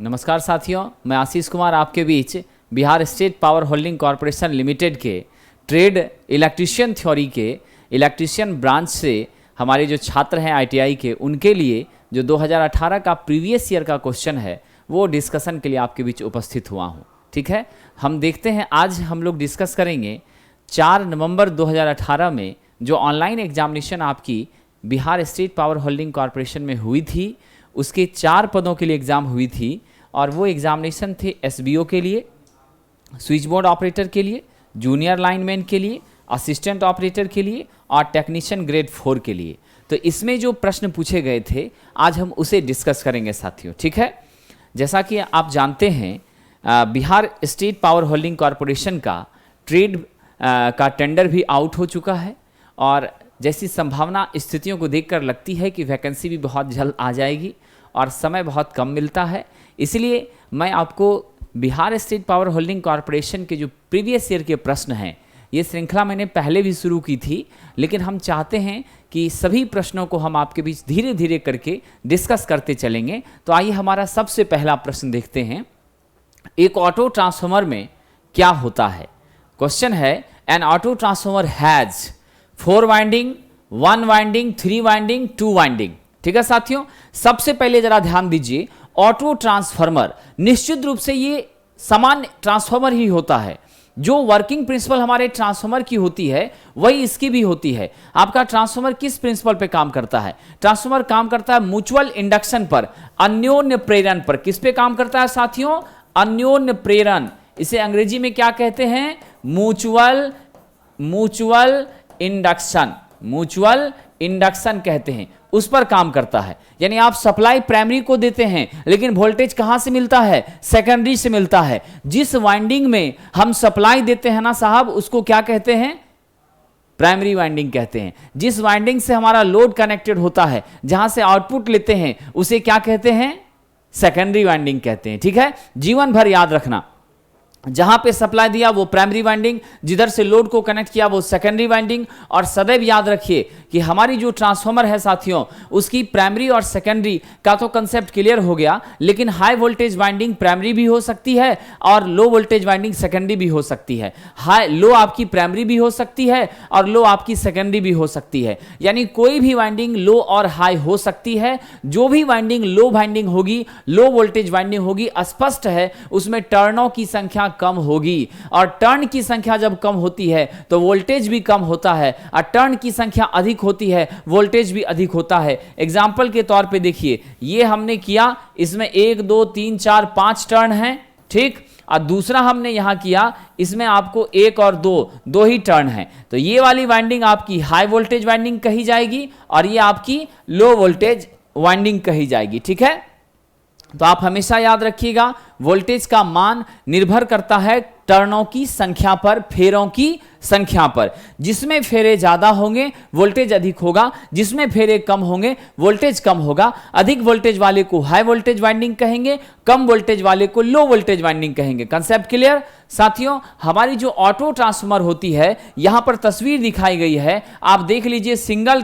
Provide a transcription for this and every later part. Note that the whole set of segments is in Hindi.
नमस्कार साथियों, मैं आशीष कुमार आपके बीच Bihar state power holding corporation limited के ट्रेड इलेक्ट्रीशियन थ्योरी के इलेक्ट्रीशियन ब्रांच से हमारे जो छात्र हैं आईटीआई के, उनके लिए जो 2018 का प्रीवियस ईयर का क्वेश्चन है वो डिस्कशन के लिए आपके बीच उपस्थित हुआ हूँ। ठीक है, हम देखते हैं आज हम लोग डिस्कस करेंगे 4 नवंबर 2018 में जो ऑनलाइन एग्जामिनेशन आपकी Bihar state power holding corporation में हुई थी, उसके 4 पदों के लिए एग्ज़ाम हुई थी और वो एग्जामिनेशन थे एसबीओ के लिए, स्विच बोर्ड ऑपरेटर के लिए, जूनियर लाइनमैन के लिए, असिस्टेंट ऑपरेटर के लिए और टेक्नीशियन ग्रेड 4 के लिए। तो इसमें जो प्रश्न पूछे गए थे आज हम उसे डिस्कस करेंगे साथियों। ठीक है, जैसा कि आप जानते हैं Bihar state power holding corporation का ट्रेड का टेंडर भी आउट हो चुका है और जैसी संभावना स्थितियों को देखकर लगती है कि वैकेंसी भी बहुत जल्द आ जाएगी और समय बहुत कम मिलता है। इसलिए मैं आपको Bihar state power holding corporation के जो प्रीवियस ईयर के प्रश्न हैं, ये श्रृंखला मैंने पहले भी शुरू की थी, लेकिन हम चाहते हैं कि सभी प्रश्नों को हम आपके बीच धीरे धीरे करके डिस्कस करते चलेंगे। तो आइए हमारा सबसे पहला प्रश्न देखते हैं, एक ऑटो ट्रांसफार्मर में क्या होता है। क्वेश्चन है, N auto transformer has 4 winding, 1 winding, 3 winding, 2 winding. ठीक है साथियों, सबसे पहले जरा ध्यान दीजिए, ऑटो ट्रांसफार्मर निश्चित रूप से ये सामान्य ट्रांसफार्मर ही होता है। जो वर्किंग प्रिंसिपल हमारे ट्रांसफार्मर की होती है वही इसकी भी होती है। आपका ट्रांसफार्मर किस प्रिंसिपल पे काम करता है? ट्रांसफार्मर काम करता है म्यूचुअल इंडक्शन पर, अन्योन्य प्रेरण पर। किस पे काम करता है साथियों? अन्योन्य प्रेरण। इसे अंग्रेजी में क्या कहते हैं? म्यूचुअल इंडक्शन कहते हैं, उस पर काम करता है। यानी आप सप्लाई प्राइमरी को देते हैं लेकिन वोल्टेज कहां से मिलता है? सेकेंडरी से मिलता है। जिस वाइंडिंग में हम सप्लाई देते हैं ना साहब, उसको क्या कहते हैं? प्राइमरी वाइंडिंग कहते हैं। जिस वाइंडिंग से हमारा लोड कनेक्टेड होता है, जहां से आउटपुट लेते हैं, उसे क्या कहते हैं? सेकेंडरी वाइंडिंग कहते हैं। ठीक है, जीवन भर याद रखना, जहां पे सप्लाई दिया वो प्राइमरी वाइंडिंग, जिधर से लोड को कनेक्ट किया वो सेकेंडरी वाइंडिंग। और सदैव याद रखिए कि हमारी जो ट्रांसफार्मर है साथियों, उसकी प्राइमरी और सेकेंडरी का तो कंसेप्ट क्लियर हो गया, लेकिन हाई वोल्टेज वाइंडिंग प्राइमरी भी हो सकती है और लो वोल्टेज वाइंडिंग सेकेंडरी भी हो सकती है। लो आपकी प्राइमरी भी हो सकती है और लो आपकी सेकेंडरी भी हो सकती है। यानी कोई भी वाइंडिंग लो और हाई हो सकती है। जो भी वाइंडिंग लो वाइंडिंग होगी, लो वोल्टेज वाइंडिंग होगी, स्पष्ट है उसमें टर्नों की संख्या कम होगी और टर्न की संख्या जब कम होती है तो वोल्टेज भी कम होता है और टर्न की संख्या अधिक होती है, वोल्टेज भी अधिक होता है। एग्जाम्पल के तौर पे देखिए, ये हमने किया, इसमें 1 2 3 4 5 टर्न है। ठीक, और दूसरा हमने यहां किया, इसमें आपको 1 और 2 ही टर्न है। तो ये वाली वाइंडिंग आपकी हाई वोल्टेज वाइंडिंग कही जाएगी और ये आपकी लो वोल्टेज वाइंडिंग कही जाएगी। ठीक है, तो आप हमेशा याद रखिएगा, वोल्टेज का मान निर्भर करता है टर्नों की संख्या पर, फेरों की संख्या पर। जिसमें फेरे ज्यादा होंगे वोल्टेज अधिक होगा, जिसमें फेरे कम होंगे वोल्टेज कम होगा। अधिक वोल्टेज वाले को हाई वोल्टेज वाइंडिंग कहेंगे, कम वोल्टेज वाले को लो वोल्टेज वाइंडिंग कहेंगे। कंसेप्ट क्लियर साथियों? हमारी जो ऑटो ट्रांसफार्मर होती है, यहां पर तस्वीर दिखाई गई है, आप देख लीजिए, सिंगल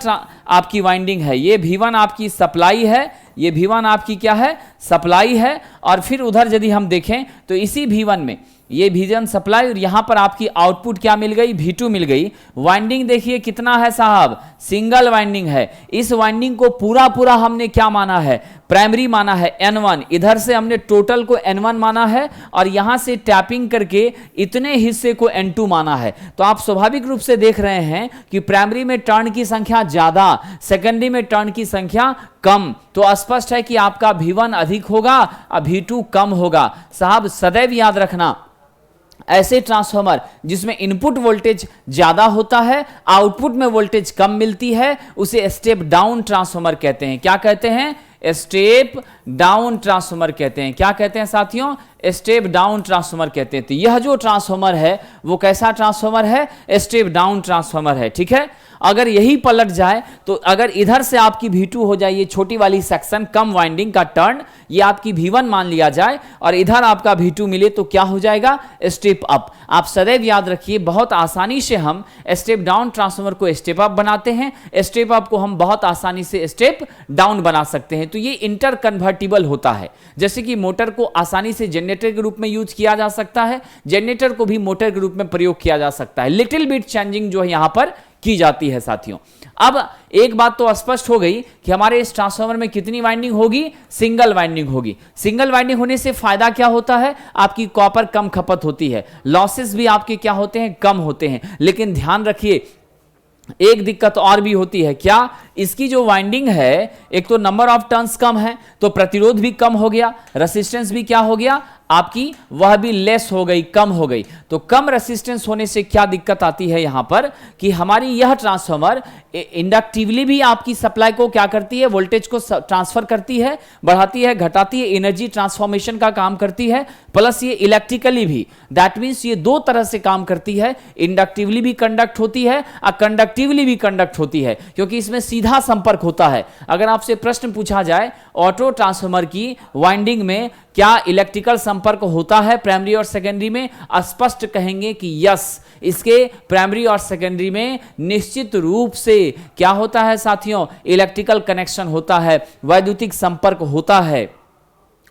आपकी वाइंडिंग है। ये V1 आपकी सप्लाई है, ये V1 आपकी क्या है? सप्लाई है। और फिर उधर यदि हम देखें तो इसी V1 में ये V1 सप्लाई और यहां पर आपकी आउटपुट क्या मिल गई? V2 मिल गई। वाइंडिंग देखिए कितना है साहब? सिंगल वाइंडिंग है। इस वाइंडिंग को पूरा हमने क्या माना है? प्राइमरी माना है, N1। इधर से हमने टोटल को N1 माना है और यहां से टैपिंग करके इतने हिस्से को N2 माना है। तो आप स्वाभाविक रूप से देख रहे हैं कि प्राइमरी में टर्न की संख्या ज्यादा, सेकेंडरी में टर्न की संख्या कम। तो स्पष्ट है कि आपका V1 अधिक होगा और V2 कम होगा। साहब सदैव याद रखना, ऐसे ट्रांसफार्मर जिसमें इनपुट वोल्टेज ज्यादा होता है, आउटपुट में वोल्टेज कम मिलती है, उसे स्टेप डाउन ट्रांसफार्मर कहते हैं। क्या कहते हैं? स्टेप डाउन ट्रांसफार्मर कहते हैं। क्या कहते हैं साथियों? स्टेप डाउन ट्रांसफार्मर कहते हैं। तो यह जो ट्रांसफार्मर है वो कैसा ट्रांसफार्मर है? स्टेप डाउन ट्रांसफार्मर है। ठीक है, अगर यही पलट जाए तो अगर इधर से आपकी V2 हो जाए, ये छोटी वाली सेक्शन कम वाइंडिंग का टर्न, ये आपकी V1 मान लिया जाए और इधर आपका V2 मिले तो क्या हो जाएगा, स्टेप अप। आप सदैव याद रखिए, बहुत आसानी से हम स्टेप डाउन ट्रांसफार्मर को स्टेप अप बनाते हैं, स्टेप अप को हम बहुत आसानी से स्टेप डाउन बना सकते हैं। तो ये इंटर कन्वर्टिबल होता है। जैसे कि मोटर को आसानी से जनरेटर के रूप में यूज किया जा सकता है, जनरेटर को भी मोटर के रूप में प्रयोग किया जा सकता है। लिटिल बिट चेंजिंग जो है यहां पर की जाती है साथियों। अब एक बात तो स्पष्ट हो गई कि हमारे इस ट्रांसफार्मर में कितनी वाइंडिंग होगी, सिंगल वाइंडिंग होगी। सिंगल वाइंडिंग होने से फायदा क्या होता है, आपकी कॉपर कम खपत होती है, लॉसेस भी आपके क्या होते हैं, कम होते हैं। लेकिन ध्यान रखिए, एक दिक्कत और भी होती है, क्या, इसकी जो वाइंडिंग है, एक तो नंबर ऑफ टर्न्स कम है तो प्रतिरोध भी कम हो गया, रेसिस्टेंस भी क्या हो गया आपकी, वह भी लेस हो गई, कम हो गई। तो कम रेसिस्टेंस होने से क्या दिक्कत आती है यहां पर कि हमारी यह ट्रांसफार्मर इंडक्टिवली भी आपकी सप्लाई को क्या करती है, वोल्टेज को ट्रांसफर करती है, बढ़ाती है, घटाती है, एनर्जी ट्रांसफॉर्मेशन का काम करती है, प्लस ये इलेक्ट्रिकली भी, दैट मींस ये दो तरह से काम करती है। इंडक्टिवली भी कंडक्ट होती है और कंडक्टिवली भी कंडक्ट होती है, क्योंकि इसमें सीधा संपर्क होता है। अगर आपसे प्रश्न पूछा जाए ऑटो ट्रांसफार्मर की वाइंडिंग में क्या इलेक्ट्रिकल संपर्क होता है प्राइमरी और सेकेंडरी में, स्पष्ट कहेंगे कि यस, इसके प्राइमरी और सेकेंडरी में निश्चित रूप से क्या होता है साथियों, इलेक्ट्रिकल कनेक्शन होता है, वैद्युतिक संपर्क होता है।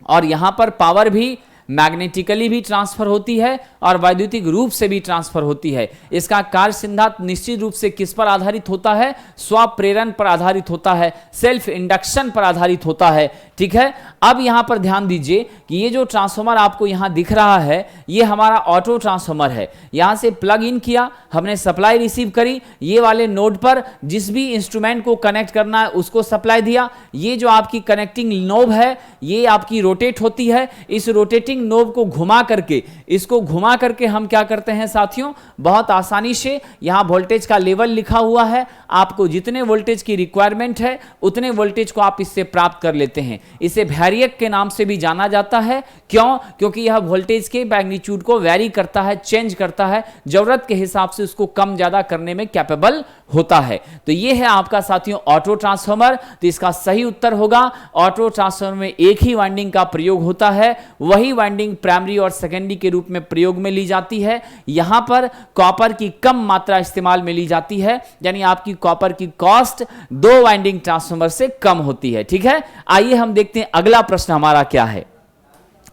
और यहां पर पावर भी मैग्नेटिकली भी ट्रांसफर होती है और वैद्युतिक रूप से भी ट्रांसफर होती है। इसका कार्य सिद्धांत निश्चित रूप से किस पर आधारित होता है, स्वप्रेरण पर आधारित होता है, सेल्फ इंडक्शन पर आधारित होता है। ठीक है, अब यहां पर ध्यान दीजिए कि ये जो ट्रांसफार्मर आपको यहां दिख रहा है, ये हमारा ऑटो ट्रांसफार्मर है। यहां से प्लग इन किया, हमने सप्लाई रिसीव करी, ये वाले नोड पर जिस भी इंस्ट्रूमेंट को कनेक्ट करना है उसको सप्लाई दिया। ये जो आपकी कनेक्टिंग नोब है, ये आपकी रोटेट होती है। इस रोटेटिंग नोब को घुमा करके, इसको घुमा करके हम क्या करते हैं साथियों, बहुत आसानी से यहां वोल्टेज का लेवल लिखा हुआ है, आपको जितने वोल्टेज की रिक्वायरमेंट है उतने वोल्टेज को आप इससे प्राप्त कर लेते हैं। इसे वैरिएक के नाम से भी जाना जाता है। क्यों? क्योंकि यह वोल्टेज के मैग्नीट्यूड को वैरी करता है, चेंज करता है, जरूरत के हिसाब से उसको कम ज्यादा करने में कैपेबल होता है। तो यह है आपका साथियों ऑटो ट्रांसफार्मर। तो इसका सही उत्तर होगा ऑटो ट्रांसफार्मर में एक ही वाइंडिंग का प्रयोग होता है, वही वाइंडिंग प्राइमरी और सेकेंडरी के रूप में प्रयोग में ली जाती है। यहां पर कॉपर की कम मात्रा इस्तेमाल में ली जाती है, यानी आपकी कॉपर की कॉस्ट दो वाइंडिंग ट्रांसफार्मर से कम होती है। ठीक है, आइए हम देखते हैं अगला प्रश्न हमारा क्या है।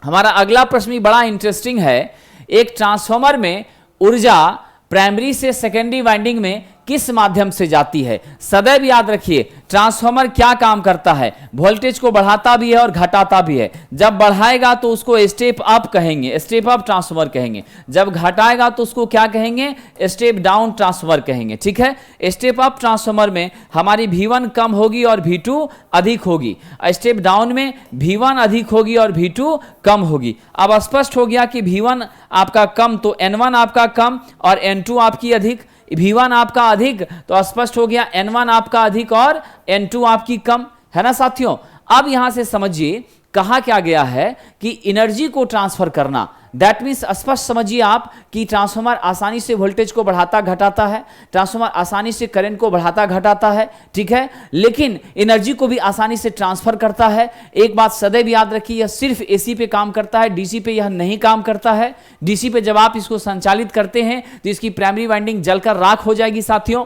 हमारा अगला प्रश्न भी बड़ा इंटरेस्टिंग है। एक ट्रांसफार्मर में ऊर्जा प्राइमरी से सेकेंडरी वाइंडिंग में किस माध्यम से जाती है। सदैव याद रखिए, ट्रांसफार्मर क्या काम करता है, वोल्टेज को बढ़ाता भी है और घटाता भी है। जब बढ़ाएगा तो उसको स्टेप अप कहेंगे, स्टेप अप ट्रांसफार्मर कहेंगे। जब घटाएगा तो उसको क्या कहेंगे, स्टेप डाउन ट्रांसफार्मर कहेंगे। ठीक है, स्टेप अप ट्रांसफार्मर में हमारी V1 कम होगी और V2 अधिक होगी, स्टेप डाउन में V1 अधिक होगी और V2 कम होगी। अब स्पष्ट हो गया कि V1 आपका कम तो N1 आपका कम और N2 आपकी अधिक। V1 आपका अधिक तो स्पष्ट हो गया N1 आपका अधिक और N2 आपकी कम, है ना साथियों। अब यहां से समझिए कहा क्या गया है कि एनर्जी को ट्रांसफर करना, दैट मीन्स स्पष्ट समझिए आप कि ट्रांसफार्मर आसानी से वोल्टेज को बढ़ाता घटाता है, ट्रांसफार्मर आसानी से करंट को बढ़ाता घटाता है। ठीक है, लेकिन एनर्जी को भी आसानी से ट्रांसफर करता है। एक बात सदैव याद रखिए, यह सिर्फ एसी पे काम करता है, डीसी पे यह नहीं काम करता है। डीसी पे जब आप इसको संचालित करते हैं तो इसकी प्राइमरी वाइंडिंग जलकर राख हो जाएगी साथियों।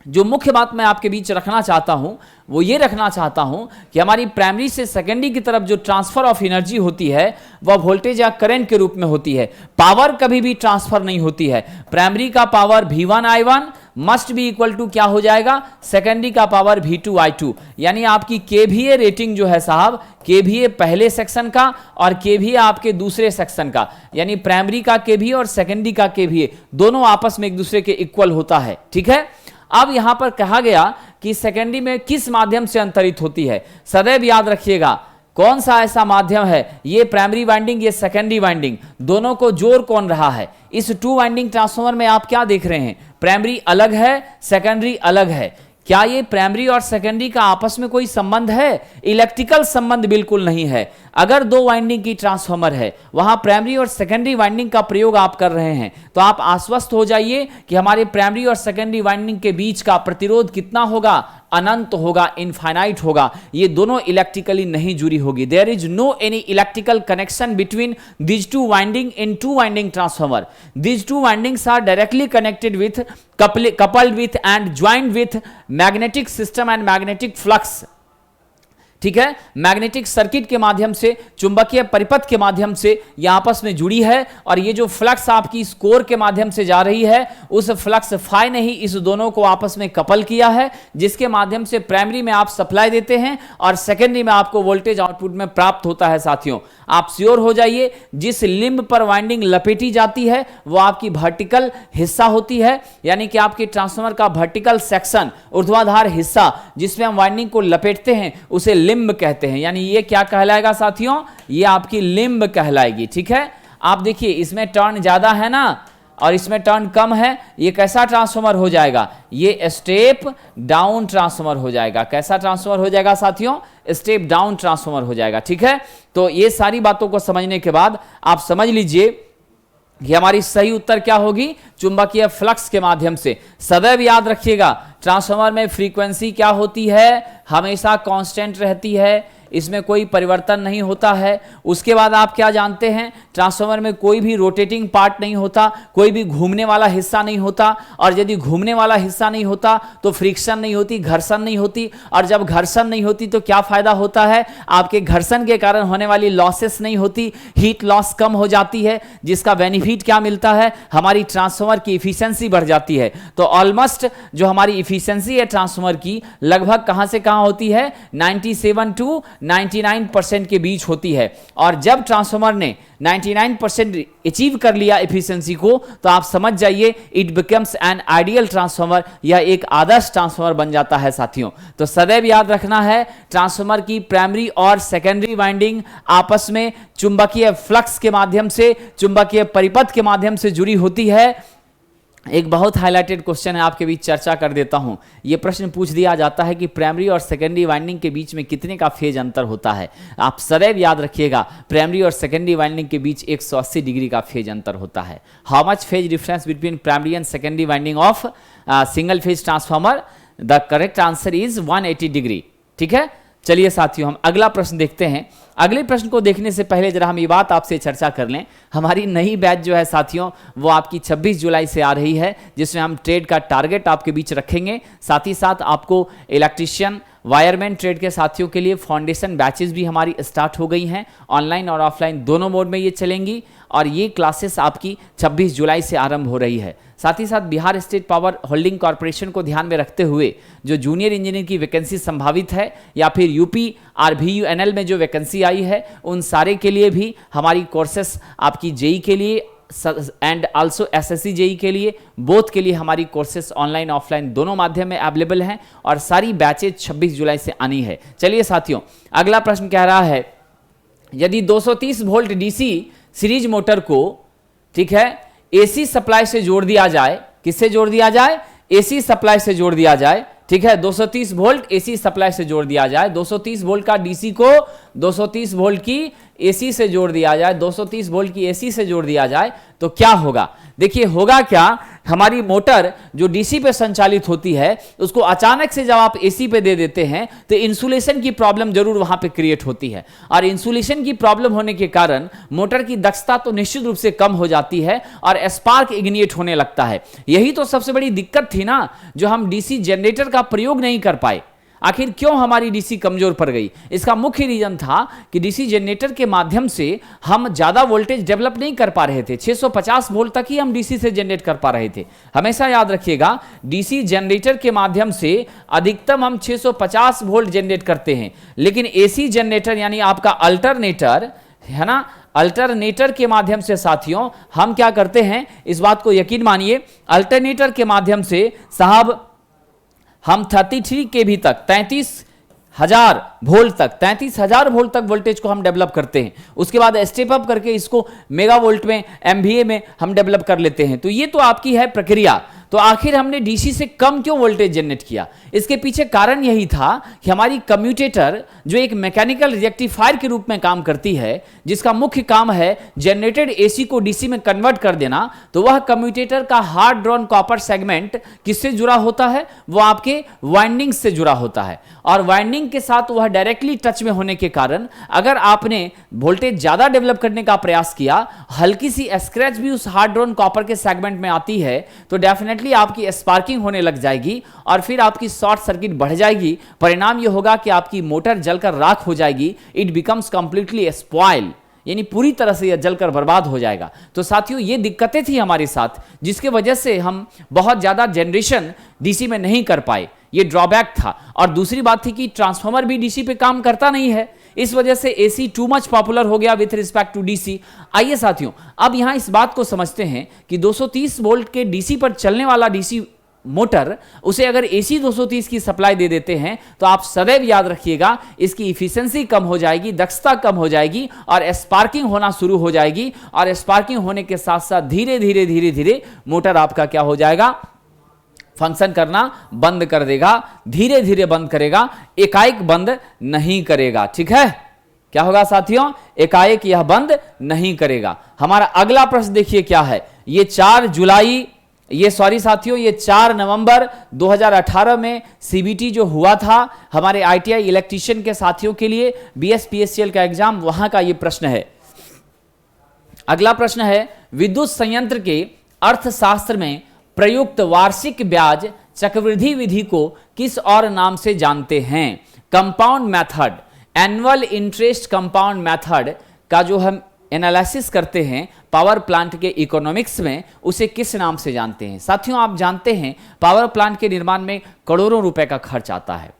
जो मुख्य बात मैं आपके बीच रखना चाहता हूं वो ये रखना चाहता हूं कि हमारी प्राइमरी से सेकेंडरी की तरफ जो ट्रांसफर ऑफ एनर्जी होती है वह वोल्टेज या करंट के रूप में होती है। पावर कभी भी ट्रांसफर नहीं होती है। प्राइमरी का power V1I1 must be equal to क्या हो जाएगा, सेकेंडरी का पावर V2I2। यानी आपकी KVA रेटिंग जो है साहब, KVA पहले सेक्शन का और KVA आपके दूसरे सेक्शन का, यानी प्राइमरी का KVA और सेकेंडरी का KVA दोनों आपस में एक दूसरे के इक्वल होता है। ठीक है, अब यहां पर कहा गया कि सेकेंडरी में किस माध्यम से अंतरित होती है। सदैव याद रखिएगा कौन सा ऐसा माध्यम है, ये प्राइमरी वाइंडिंग, ये सेकेंडरी वाइंडिंग, दोनों को जोड़ कौन रहा है। इस टू वाइंडिंग ट्रांसफार्मर में आप क्या देख रहे हैं, प्राइमरी अलग है, सेकेंडरी अलग है। क्या ये प्राइमरी और सेकेंडरी का आपस में कोई संबंध है? इलेक्ट्रिकल संबंध बिल्कुल नहीं है। अगर दो वाइंडिंग की ट्रांसफार्मर है, वहां प्राइमरी और सेकेंडरी वाइंडिंग का प्रयोग आप कर रहे हैं, तो आप आश्वस्त हो जाइए कि हमारे प्राइमरी और सेकेंडरी वाइंडिंग के बीच का प्रतिरोध कितना होगा? अनंत होगा, इनफाइनाइट होगा। ये दोनों इलेक्ट्रिकली नहीं जुड़ी होगी। There is no any electrical connection between these two winding in two winding transformer. These two windings are directly connected with coupled with and joined with magnetic system and magnetic flux। ठीक है, मैग्नेटिक सर्किट के माध्यम से, चुंबकीय परिपथ के माध्यम से यह आपस में जुड़ी है, और ये जो फ्लक्स आपकी इस कोर के माध्यम से जा रही है, उस फ्लक्स फाई ने ही इस दोनों को आपस में कपल किया है, जिसके माध्यम से प्राइमरी में आप सप्लाई देते हैं और सेकेंडरी में आपको वोल्टेज आउटपुट में प्राप्त होता है। साथियों, आप श्योर हो जाइए, जिस लिंब पर वाइंडिंग लपेटी जाती है वो आपकी वर्टिकल हिस्सा होती है, यानी कि आपके ट्रांसफार्मर का वर्टिकल सेक्शन, ऊर्ध्वाधर हिस्सा जिसमें हम वाइंडिंग को लपेटते हैं, उसे लिंब कहते हैं। यानी ये क्या कहलाएगा साथियों? ये आपकी लिंब कहलाएगी। ठीक है, आप देखिए इसमें टर्न ज्यादा है ना और इसमें टर्न कम है, ये कैसा ट्रांसफार्मर हो जाएगा? ये स्टेप डाउन ट्रांसफार्मर हो जाएगा। कैसा ट्रांसफार्मर हो जाएगा साथियों? स्टेप डाउन ट्रांसफार्मर हो जाएगा। ठीक है, तो ये सारी बातों को समझने के बाद आप समझ लीजिए कि हमारी सही उत्तर क्या होगी? चुंबकीय फ्लक्स के माध्यम से। सदैव याद रखिएगा, ट्रांसफार्मर में फ्रीक्वेंसी क्या होती है? हमेशा कांस्टेंट रहती है, इसमें कोई परिवर्तन नहीं होता है। उसके बाद आप क्या जानते हैं? ट्रांसफार्मर में कोई भी रोटेटिंग पार्ट नहीं होता, कोई भी घूमने वाला हिस्सा नहीं होता, और यदि घूमने वाला हिस्सा नहीं होता तो फ्रिक्शन नहीं होती, घर्षण नहीं होती, और जब घर्षण नहीं होती तो क्या फायदा होता है? आपके घर्षण के कारण होने वाली लॉसेस नहीं होती, हीट लॉस कम हो जाती है, जिसका बेनिफिट क्या मिलता है? हमारी ट्रांसफार्मर की इफिशिएंसी बढ़ जाती है। तो ऑलमोस्ट जो हमारी इफिशिएंसी है ट्रांसफार्मर की, लगभग कहां से कहां होती है? 97 to 99% के बीच होती है। और जब ट्रांसफार्मर ने 99% अचीव कर लिया एफिशिएंसी को, तो आप समझ जाइए it becomes an ideal transformer, या एक आदर्श ट्रांसफार्मर बन जाता है। साथियों, तो सदैव याद रखना है, ट्रांसफार्मर की प्राइमरी और सेकेंडरी वाइंडिंग आपस में चुंबकीय फ्लक्स के माध्यम से, चुंबकीय परिपथ के माध्यम से जुड़ी होती है। एक बहुत हाईलाइटेड क्वेश्चन है, आपके बीच चर्चा कर देता हूं। यह प्रश्न पूछ दिया जाता है कि प्राइमरी और सेकेंडरी वाइंडिंग के बीच में कितने का फेज अंतर होता है? आप सदैव याद रखिएगा, प्राइमरी और सेकेंडरी वाइंडिंग के बीच 180 डिग्री का फेज अंतर होता है। How much phase difference between primary and secondary winding of single phase transformer? The correct answer is 180 degree. ठीक है, चलिए साथियों, हम अगला प्रश्न देखते हैं। अगले प्रश्न को देखने से पहले जरा हम ये बात आपसे चर्चा कर लें, हमारी नई बैच जो है साथियों, वो आपकी 26 जुलाई से आ रही है, जिसमें हम ट्रेड का टारगेट आपके बीच रखेंगे। साथ ही साथ आपको इलेक्ट्रीशियन, वायरमैन ट्रेड के साथियों के लिए फाउंडेशन बैचेस भी हमारी स्टार्ट हो गई हैं। ऑनलाइन और ऑफलाइन दोनों मोड में ये चलेंगी, और ये क्लासेस आपकी 26 जुलाई से आरंभ हो रही है। साथ ही साथ Bihar state power holding corporation को ध्यान में रखते हुए जो जूनियर इंजीनियर की वैकेंसी संभावित है, या फिर यूपी RVUNL में जो वैकेंसी आई है, उन सारे के लिए भी हमारी कोर्सेस आपकी जेई के लिए एंड आल्सो SSC जेई के लिए, बोथ के लिए हमारी कोर्सेस ऑनलाइन ऑफलाइन दोनों माध्यम में अवेलेबल हैं, और सारी बैचेज 26 जुलाई से आनी है। चलिए साथियों, अगला प्रश्न कह रहा है, यदि 230 वोल्ट DC सीरीज मोटर को, ठीक है, AC सप्लाई से जोड़ दिया जाए, किससे जोड़ दिया जाए? AC सप्लाई से जोड़ दिया जाए। ठीक है, 230 वोल्ट AC सप्लाई से जोड़ दिया जाए, 230 वोल्ट का DC को 230 वोल्ट की AC से जोड़ दिया जाए, 230 वोल्ट की AC से जोड़ दिया जाए, तो क्या होगा? देखिए होगा क्या, हमारी मोटर जो DC पे संचालित होती है, उसको अचानक से जब आप AC पे दे देते हैं तो इंसुलेशन की प्रॉब्लम जरूर वहां पे क्रिएट होती है, और इंसुलेशन की प्रॉब्लम होने के कारण मोटर की दक्षता तो निश्चित रूप से कम हो जाती है और स्पार्क इग्निएट होने लगता है। यही तो सबसे बड़ी दिक्कत थी ना, जो हम DC जनरेटर का प्रयोग नहीं कर पाए। आखिर क्यों हमारी DC कमजोर पड़ गई? इसका मुख्य रीजन था कि DC जनरेटर के माध्यम से हम ज्यादा वोल्टेज डेवलप नहीं कर पा रहे थे। 650 वोल्ट तक ही हम DC से जनरेट कर पा रहे थे। हमेशा याद रखिएगा, DC जनरेटर के माध्यम से अधिकतम हम 650 वोल्ट जनरेट करते हैं, लेकिन AC जनरेटर यानी आपका अल्टरनेटर है ना, अल्टरनेटर के माध्यम से साथियों हम क्या करते हैं, इस बात को यकीन मानिए, अल्टरनेटर के माध्यम से साहब हम 33 kV तक, 33,000 वोल्ट तक, 33,000 वोल्ट तक वोल्टेज को हम डेवलप करते हैं। उसके बाद स्टेप अप करके इसको मेगा वोल्ट में, MVA में हम डेवलप कर लेते हैं। तो ये तो आपकी है प्रक्रिया। तो आखिर हमने डीसी से कम क्यों वोल्टेज जनरेट किया? इसके पीछे कारण यही था कि हमारी कम्यूटेटर जो एक मैकेनिकल रेक्टिफायर के रूप में काम करती है, जिसका मुख्य काम है जनरेटेड एसी को डीसी में कन्वर्ट कर देना, तो वह कम्यूटेटर का हार्ड ड्रॉन कॉपर सेगमेंट किससे जुड़ा होता है? वो आपके वाइंडिंग से जुड़ा होता है, और वाइंडिंग के साथ वह डायरेक्टली टच में होने के कारण अगर आपने वोल्टेज ज्यादा डेवलप करने का प्रयास किया, हल्की सी स्क्रैच भी उस हार्ड ड्रॉन कॉपर के सेगमेंट में आती है, तो डेफिनेटली आपकी स्पार्किंग होने लग जाएगी और फिर आपकी शॉर्ट सर्किट बढ़ जाएगी। परिणाम यह होगा कि आपकी मोटर जलकर राख हो जाएगी। इट बिकम्स कंप्लीटली स्पॉइल, यानी पूरी तरह से यह जलकर बर्बाद हो जाएगा। तो साथियों, ये दिक्कतें थी हमारे साथ, जिसके वजह से हम बहुत ज्यादा जनरेशन डीसी में नहीं कर पाए। ये ड्रॉबैक था। और दूसरी बात थी कि ट्रांसफार्मर भी डीसी पे काम करता नहीं है, इस वजह से एसी टू मच पॉपुलर हो गया विथ रिस्पेक्ट टू डीसी। आइए साथियों, अब यहां इस बात को समझते हैं कि 230 वोल्ट के डीसी पर चलने वाला डीसी मोटर, उसे अगर एसी 230 की सप्लाई दे देते हैं तो आप सदैव याद रखिएगा, इसकी इफिशिएंसी कम हो जाएगी, दक्षता कम हो जाएगी और स्पार्किंग होना शुरू हो जाएगी। और स्पार्किंग होने के साथ साथ धीरे धीरे धीरे धीरे मोटर आपका क्या हो जाएगा? फंक्शन करना बंद कर देगा, धीरे धीरे बंद करेगा, एकाएक बंद नहीं करेगा। ठीक है, क्या होगा साथियों? एकाएक यह बंद नहीं करेगा। हमारा अगला प्रश्न देखिए क्या है। ये 4 नवंबर 2018 में सीबीटी जो हुआ था हमारे आईटीआई इलेक्ट्रीशियन के साथियों के लिए, बीएसपीएससीएल का एग्जाम, वहां का ये प्रश्न है। अगला प्रश्न है, विद्युत संयंत्र के अर्थशास्त्र में प्रयुक्त वार्षिक ब्याज चक्रवृद्धि विधि को किस और नाम से जानते हैं? Compound method, annual interest compound method का जो हम एनालिसिस करते हैं पावर प्लांट के इकोनॉमिक्स में, उसे किस नाम से जानते हैं? साथियों, आप जानते हैं पावर प्लांट के निर्माण में करोड़ों रुपए का खर्च आता है,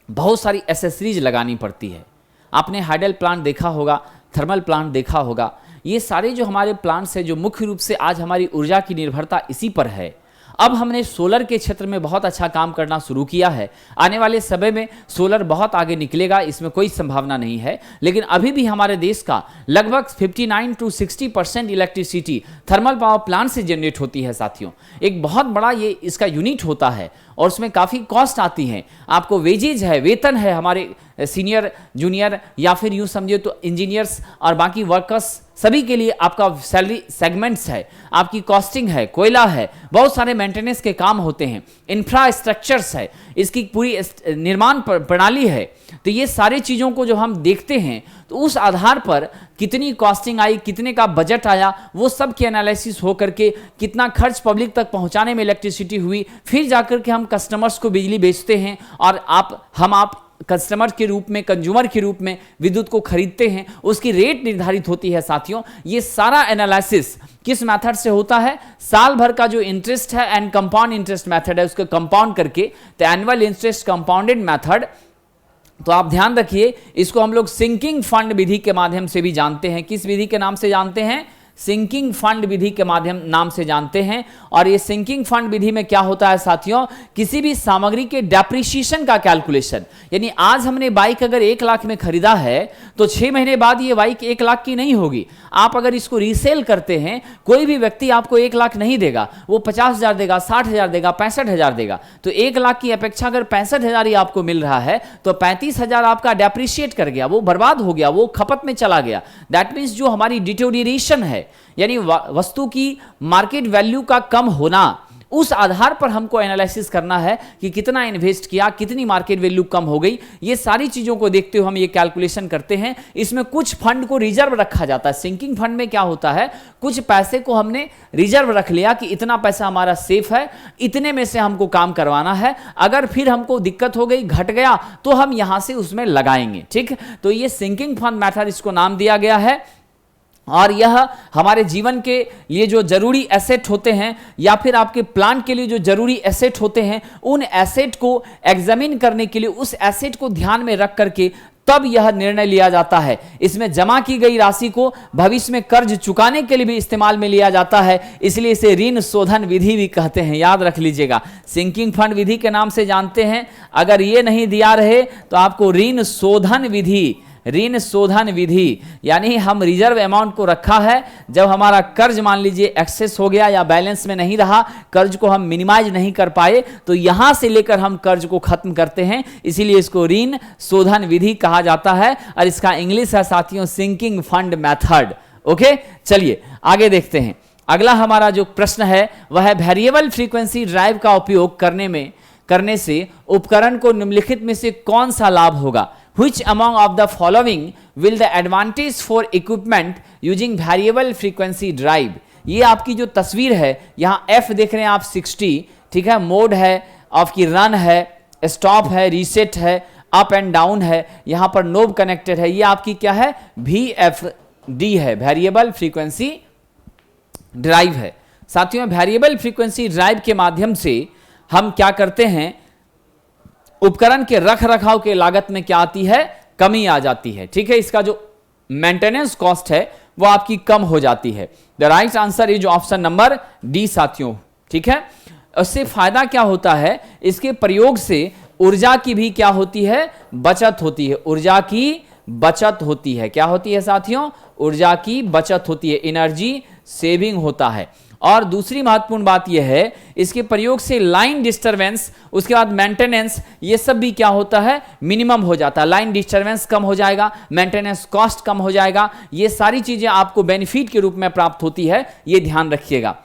बहुत सारी एसेसरीज लगानी पड़ती है। आपने हाइडल प्लांट देखा होगा, थर्मल प्लांट देखा होगा। ये सारे जो हमारे प्लांट्स हैं, जो मुख्य रूप से आज हमारी ऊर्जा की निर्भरता इसी पर है। अब हमने सोलर के क्षेत्र में बहुत अच्छा काम करना शुरू किया है। आने वाले समय में सोलर बहुत आगे निकलेगा, इसमें कोई संभावना नहीं है। लेकिन अभी भी हमारे देश का लगभग 59 to 60% electricity thermal power plant से जनरेट होती है। साथियों, एक बहुत बड़ा ये इसका यूनिट होता है और उसमें काफ़ी कॉस्ट आती है। आपको वेजेज है, वेतन है, हमारे सीनियर जूनियर या फिर यूँ समझिए तो इंजीनियर्स और बाकी वर्कर्स, सभी के लिए आपका सैलरी सेगमेंट्स है, आपकी कॉस्टिंग है, कोयला है, बहुत सारे मेंटेनेंस के काम होते हैं, इंफ्रास्ट्रक्चर्स है, इसकी पूरी निर्माण प्रणाली है। तो ये सारी चीज़ों को जो हम देखते हैं तो उस आधार पर कितनी कॉस्टिंग आई, कितने का बजट आया, वो सब की एनालिसिस हो करके कितना खर्च पब्लिक तक पहुंचाने में इलेक्ट्रिसिटी हुई, फिर जाकर के हम कस्टमर्स को बिजली बेचते हैं और आप कस्टमर के रूप में, कंज्यूमर के रूप में विद्युत को खरीदते हैं, उसकी रेट निर्धारित होती है। साथियों, ये सारा एनालिसिस किस मेथड से होता है? साल भर का जो इंटरेस्ट है एंड कंपाउंड इंटरेस्ट मेथड है, उसको कंपाउंड करके, तो एनुअल इंटरेस्ट कंपाउंडेड मेथड। तो आप ध्यान रखिए, इसको हम लोग सिंकिंग फंड विधि के माध्यम से भी जानते हैं। किस विधि के नाम से जानते हैं? सिंकिंग फंड विधि के माध्यम नाम से जानते हैं। और ये सिंकिंग फंड विधि में क्या होता है साथियों? किसी भी सामग्री के डेप्रिसिएशन का कैलकुलेशन, यानी आज हमने बाइक अगर 1 लाख में खरीदा है तो 6 महीने बाद ये बाइक 1 लाख की नहीं होगी। आप अगर इसको रीसेल करते हैं, कोई भी व्यक्ति आपको 1 लाख नहीं देगा, वो 50,000 देगा, 60,000 देगा, 65,000 देगा। तो 1 लाख की अपेक्षा अगर 65,000 ही आपको मिल रहा है तो 35,000 आपका डेप्रिशिएट कर गया, वो बर्बाद हो गया, वो खपत में चला गया। दैट मीन्स जो हमारी डिटोरिएशन है, यानी वस्तु की मार्केट वैल्यू का कम होना, उस आधार पर हमको एनालिसिस करना है कि कितना इन्वेस्ट किया, कितनी मार्केट वैल्यू कम हो गई। ये सारी चीजों को देखते हुए हम ये कैलकुलेशन करते हैं। इसमें कुछ फंड को रिजर्व रखा जाता है। सिंकिंग फंड में क्या होता है? कुछ पैसे को हमने रिजर्व रख लिया कि इतना पैसा हमारा सेफ है, इतने में से हमको काम करवाना है, अगर फिर हमको दिक्कत हो गई, घट गया, तो हम यहां से उसमें लगाएंगे। ठीक, तो ये सिंकिंग फंड मेथड इसको नाम दिया गया है। और यह हमारे जीवन के लिए जो जरूरी एसेट होते हैं या फिर आपके प्लांट के लिए जो जरूरी एसेट होते हैं, उन एसेट को एग्जामिन करने के लिए, उस एसेट को ध्यान में रख करके तब यह निर्णय लिया जाता है। इसमें जमा की गई राशि को भविष्य में कर्ज चुकाने के लिए भी इस्तेमाल में लिया जाता है, इसलिए इसे ऋण शोधन विधि भी कहते हैं। याद रख लीजिएगा, सिंकिंग फंड विधि के नाम से जानते हैं। अगर ये नहीं दिया रहे तो आपको ऋण शोधन विधि ऋण शोधन विधि, यानी हम रिजर्व अमाउंट को रखा है, जब हमारा कर्ज मान लीजिए एक्सेस हो गया या बैलेंस में नहीं रहा, कर्ज को हम मिनिमाइज नहीं कर पाए, तो यहां से लेकर हम कर्ज को खत्म करते हैं, इसीलिए इसको ऋण शोधन विधि कहा जाता है। और इसका इंग्लिश है साथियों सिंकिंग फंड मेथड। ओके, चलिए आगे देखते हैं। अगला हमारा जो प्रश्न है वह है वेरिएबल फ्रीक्वेंसी ड्राइव का उपयोग करने से उपकरण को निम्नलिखित में से कौन सा लाभ होगा? Which among of the following will the advantage for equipment using variable frequency drive? ये आपकी जो तस्वीर है यहाँ F देख रहे हैं आप 60, ठीक है, मोड है, आपकी रन है, स्टॉप है, रीसेट है, अप एंड डाउन है, यहाँ पर नोब कनेक्टेड है, ये आपकी क्या है VFD है, वेरिएबल फ्रीक्वेंसी ड्राइव है। साथियों वेरिएबल फ्रीक्वेंसी ड्राइव के माध्यम से हम क्या करते हैं, उपकरण के रख रखाव के लागत में क्या आती है, कमी आ जाती है, ठीक है, इसका जो मेंटेनेंस कॉस्ट है वो आपकी कम हो जाती है। The right answer is option number D साथियों, ठीक है। उससे फायदा क्या होता है, इसके प्रयोग से ऊर्जा की भी क्या होती है, बचत होती है, ऊर्जा की बचत होती है, क्या होती है साथियों, ऊर्जा की बचत होती है, एनर्जी सेविंग होता है। और दूसरी महत्वपूर्ण बात यह है, इसके प्रयोग से लाइन डिस्टरबेंस, उसके बाद मेंटेनेंस, ये सब भी क्या होता है, मिनिमम हो जाता है, लाइन डिस्टरबेंस कम हो जाएगा, मेंटेनेंस कॉस्ट कम हो जाएगा, ये सारी चीजें आपको बेनिफिट के रूप में प्राप्त होती है, ये ध्यान रखिएगा।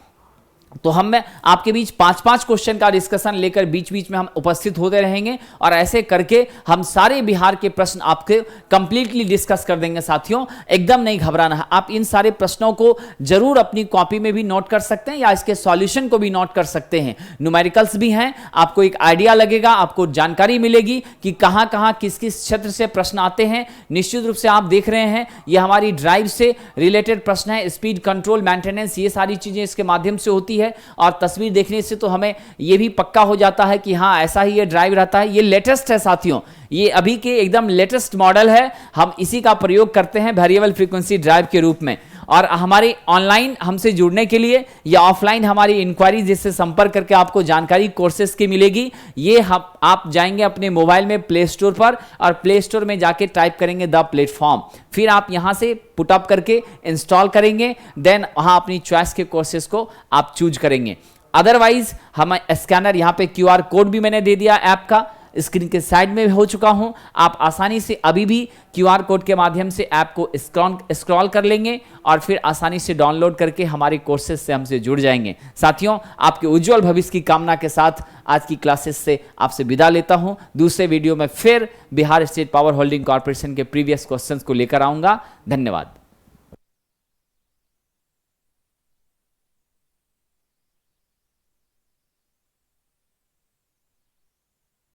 तो हम आपके बीच 5-5 क्वेश्चन का डिस्कशन लेकर बीच बीच में हम उपस्थित होते रहेंगे और ऐसे करके हम सारे बिहार के प्रश्न आपके कंप्लीटली डिस्कस कर देंगे साथियों, एकदम नहीं घबराना है। आप इन सारे प्रश्नों को जरूर अपनी कॉपी में भी नोट कर सकते हैं या इसके सॉल्यूशन को भी नोट कर सकते हैं, न्यूमेरिकल्स भी हैं, आपको एक आइडिया लगेगा, आपको जानकारी मिलेगी कि कहां कहां किस किस क्षेत्र से प्रश्न आते हैं। निश्चित रूप से आप देख रहे हैं ये हमारी ड्राइव से रिलेटेड प्रश्न है, स्पीड कंट्रोल, मेंटेनेंस, ये सारी चीजें इसके माध्यम से होती है। और तस्वीर देखने से तो हमें यह भी पक्का हो जाता है कि हां ऐसा ही ये ड्राइव रहता है। ये लेटेस्ट है साथियों, ये अभी के एकदम लेटेस्ट मॉडल है, हम इसी का प्रयोग करते हैं वेरिएबल फ्रीक्वेंसी ड्राइव के रूप में। और हमारे ऑनलाइन हमसे जुड़ने के लिए या ऑफलाइन हमारी इंक्वायरी जिससे संपर्क करके आपको जानकारी कोर्सेज की मिलेगी, ये आप जाएंगे अपने मोबाइल में प्ले स्टोर पर और प्ले स्टोर में जाके टाइप करेंगे द प्लेटफॉर्म, फिर आप यहां से पुट अप करके इंस्टॉल करेंगे, देन वहां अपनी चॉइस के कोर्सेज को आप चूज करेंगे। अदरवाइज हम स्कैनर यहाँ पे QR कोड भी मैंने दे दिया ऐप का, स्क्रीन के साइड में हो चुका हूं, आप आसानी से अभी भी QR कोड के माध्यम से ऐप को स्क्रॉल कर लेंगे और फिर आसानी से डाउनलोड करके हमारे कोर्सेज से हमसे जुड़ जाएंगे। साथियों आपके उज्जवल भविष्य की कामना के साथ आज की क्लासेस से आपसे विदा लेता हूं। दूसरे वीडियो में फिर Bihar state power holding corporation के प्रीवियस क्वेश्चंस को लेकर आऊंगा। धन्यवाद।